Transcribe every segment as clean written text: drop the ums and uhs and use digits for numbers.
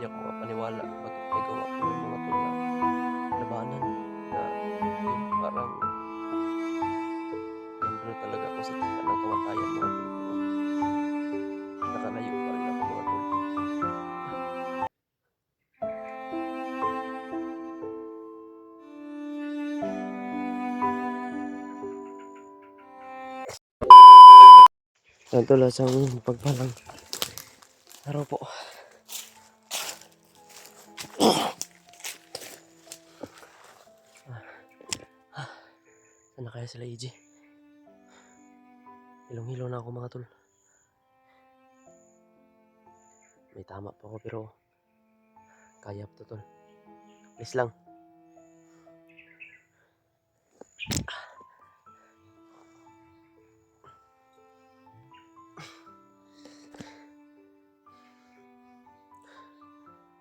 ako makapaniwala bakit nagawa ko yung mga tol na labanan na yung parang nandun na talaga ako sa gitna ng kamatayan mga tol, pero nakalayo pa rin ako mga tol. Yan tol, asang pagpalang araw po. Sana kaya sila EJ? Hilong-hilo na ako mga tol. May tama pa ako pero kaya pa to tol. Please lang.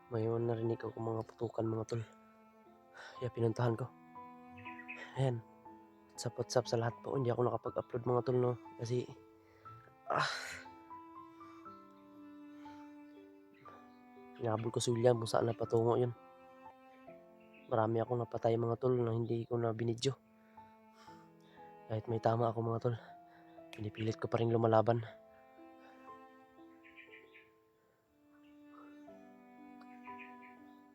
Mayroon narinig ako mga putukan mga tol. Kaya pinuntahan ko. Ayan. WhatsApp sa lahat po. Hindi ako nakapag-upload mga tol no. Kasi hinabol ko si William kung saan napatungo yun. Marami akong napatay mga tol na hindi ko na binidyo. Kahit may tama ako mga tol, pinipilit ko pa rin lumalaban.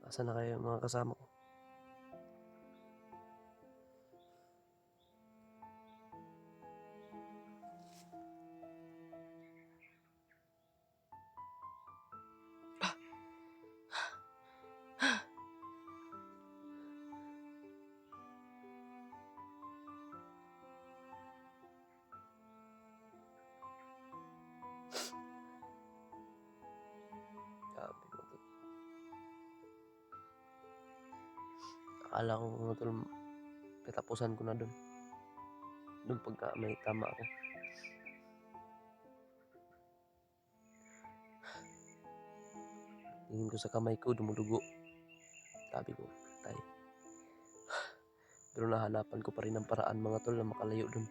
Asa na kayo mga kasama ko? Grabe mga tol. Akala ko mga tol, katapusan ko na dun. Dun pagka may tama ako. Tingin ko sa kamay ko, dumudugo. Sabi ko, tay. Pero nahanapan ko pa rin ng paraan mga tol na makalayo dun.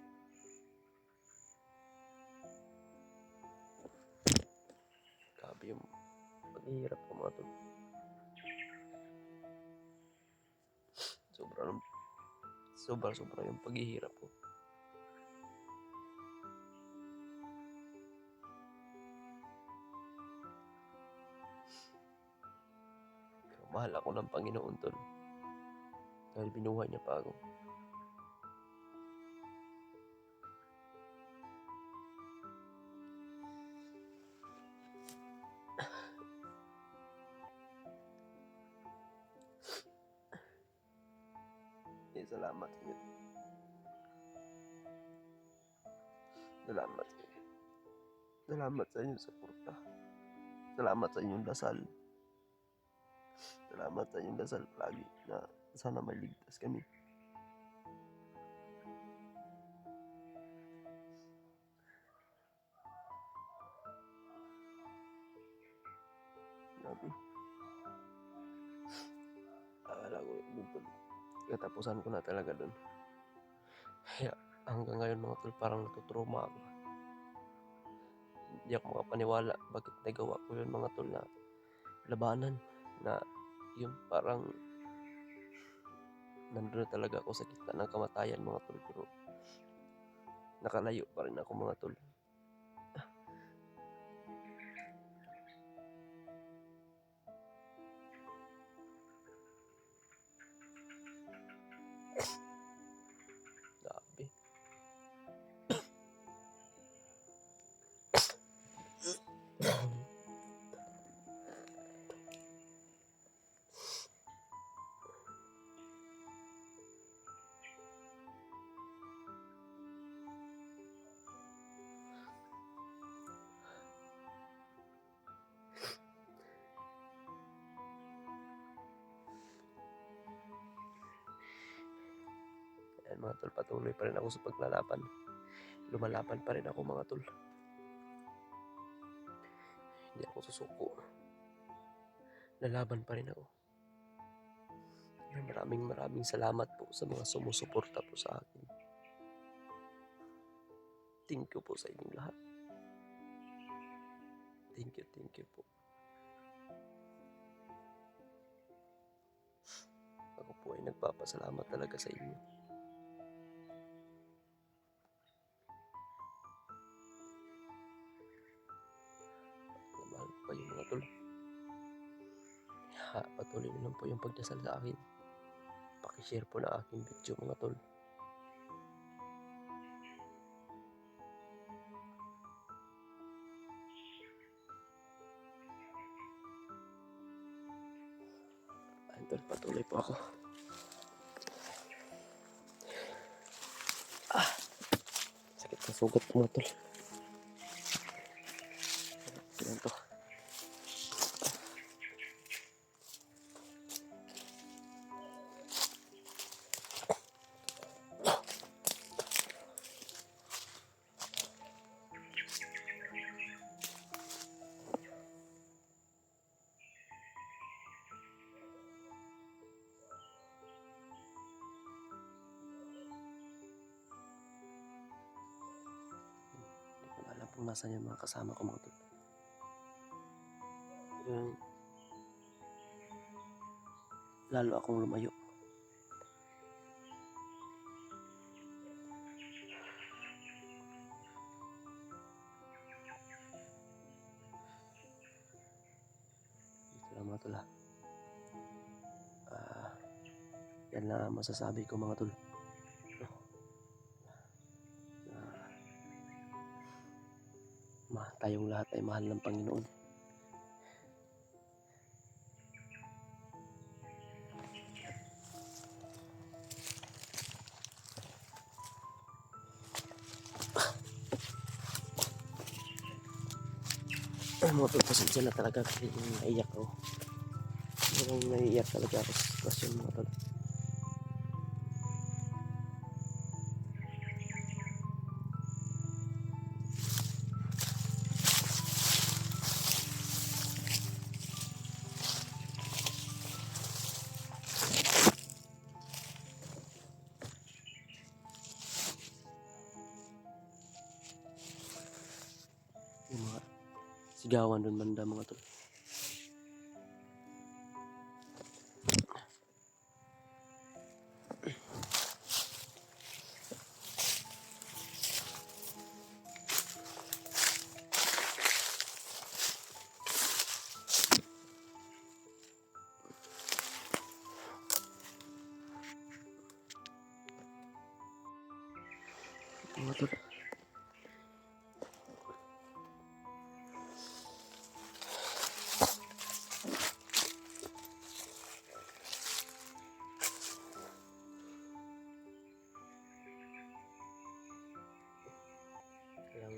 Grabe yung paghihirap ko mga tol. Sobra yung paghihirap ko. Pero mahal ako ng Panginoon tol. Dahil binuhay niya pa ako. Salamat sa inyo. Salamat sa inyo. Salamat sa inyong suporta. Salamat sa inyong dasal. Salamat sa inyong dasal lagi na sana maligtas kami. Grabe. Akala ko dun, katapusan ko na talaga dun. Kaya hanggang ngayon mga tol, parang natutruma ako. Hindi ako makapaniwala bakit nagawa ko yun mga tol na labanan na yun parang nandun na talaga ako sa gitna ng kamatayan mga tol, pero nakalayo pa rin ako mga tol. Grabe. Ayan mga tol, patuloy pa rin ako sa paglalaban. Lumalaban pa rin ako mga tol. Hindi ako susuko. Lalaban pa rin ako. Maraming salamat po sa mga sumusuporta po sa akin. Thank you po sa inyong lahat. Thank you po. po ay nagpapasalamat talaga sa inyo. Mahal ko kayo mga tol. Patuloy nyo lang po yung pagdasal sa akin. Pakishare po na aking video mga tol. Ayun tol, patuloy po ako. Sakit na sugat mga tol. Yan to. Alam kung nasan yung mga kasama ko mga tol. Lalo akong lumayo. Dito lang mga tol ha. Yan na masasabi ko mga tol. Tayong lahat ay mahal ng Panginoon. Mga tol, pasensya na talaga kasi naiyak ako. Naiiyak talaga ako sa sitwasyon mga tol. Yung mga sigawan doon banda mga tol. Mga tol.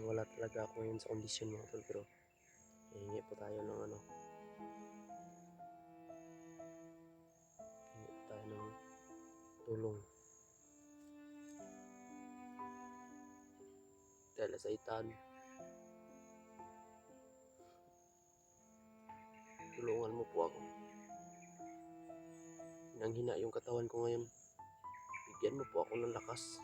Wala talaga ako ngayon sa kondisyon mga tol, pero hihingi po tayo ng hingi po tayo ng tulong. Dahil sa itan, tulungan mo po ako. Hinang-hina yung katawan ko ngayon. Bigyan mo po ako ng lakas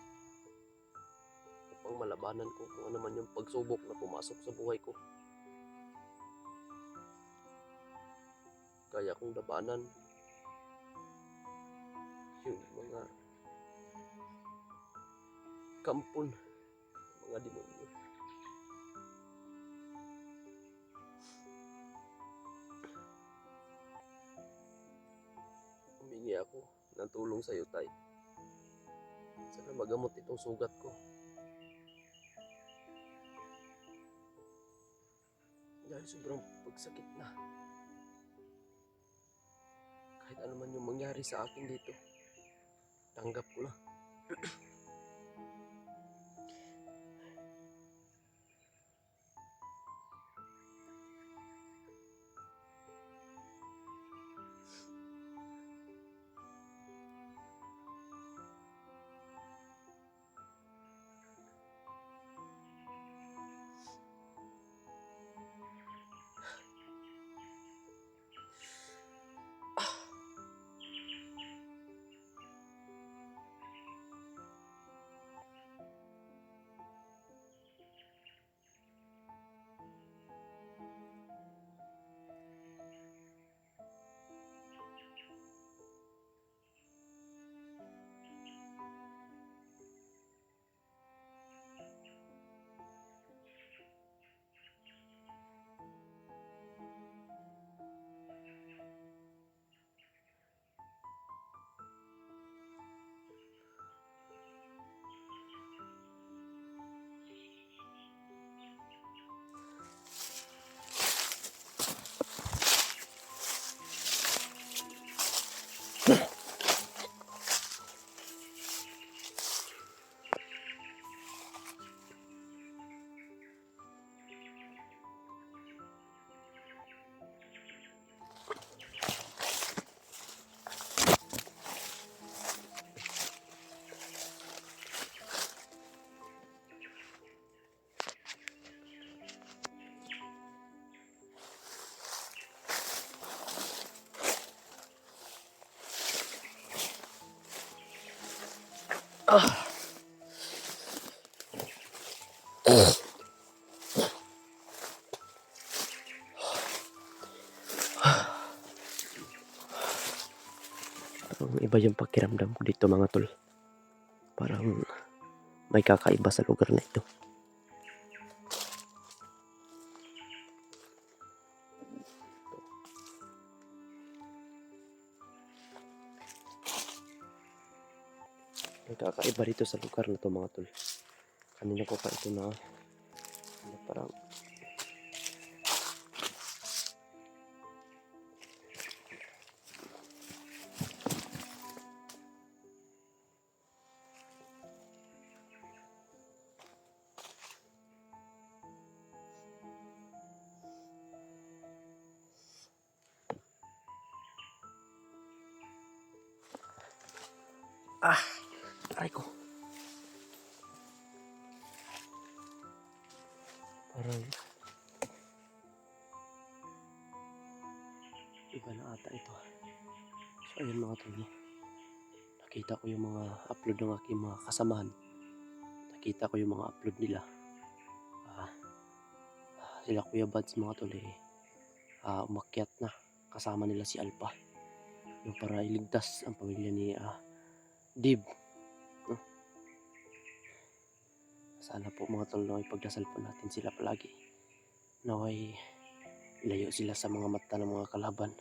upang malabanan ko kung ano man yung pagsubok na pumasok sa buhay ko. Kaya kong labanan yung mga kampon, mga demonyo. Humingi ako ng tulong sa iyo, Tay. Sana magamot itong sugat ko. Dahil sobrang pagsakit na. Kahit ano man yung mangyari sa akin dito, tanggap ko na. Ah. Parang iba yung pakiramdam ko dito mga tol. Parang may kakaiba sa lugar na ito. May kakaiba dito sa lugar na to mga tol. Kanina ko pa ito na parang aray ko. Parang iba na ata ito. So ayun mga tol, no? Nakita ko yung mga upload ng aking mga kasamahan. Nakita ko yung mga upload nila. Sila Kuya Buds mga tol umakyat na. Kasama nila si Alpha. Yung para iligtas ang pamilya ni Dib. No? Sana po mga tol, no, ipagdasal po natin sila palagi. Naway ilayo sila sa mga mata ng mga kalaban.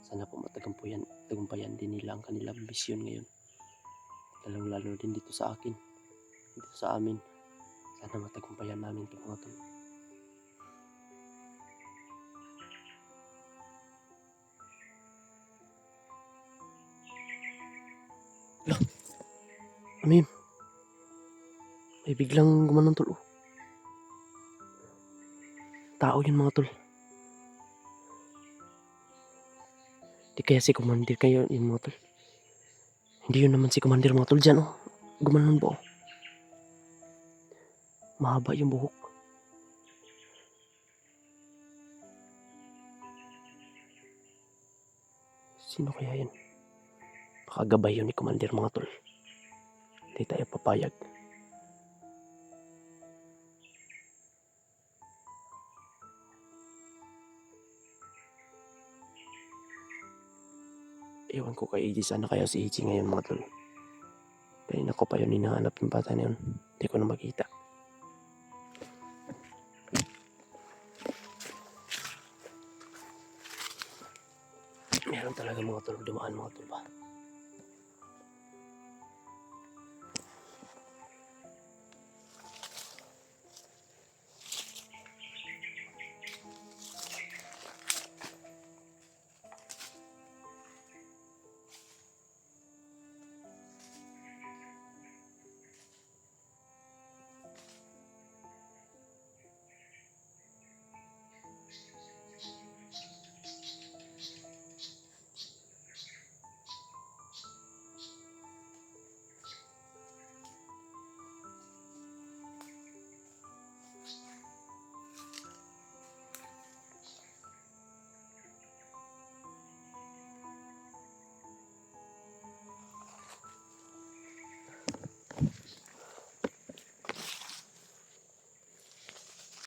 Sana po matagumpayan din nila ang kanilang misyon ngayon. Lalong lalo din dito sa akin. Dito sa amin. Sana matagumpayan namin ito mga tol. Ano yun? May biglang gumanon tol. Tao yun mga tol. Di kaya si Commander kayo yun mga tol. Hindi yun naman si Commander mga tol dyan Gumanon ba Mahaba yung buhok. Sino kaya yan? Baka gabay yun ni Commander mga tol. Hindi tayo papayag. Ewan ko kay AJ, sana kaya si AJ ngayon mga tol. Kanina ko pa yun hinahanap yung bata na yun. Hindi ko na makita. Meron talaga mga tol, dumaan mga tol ba?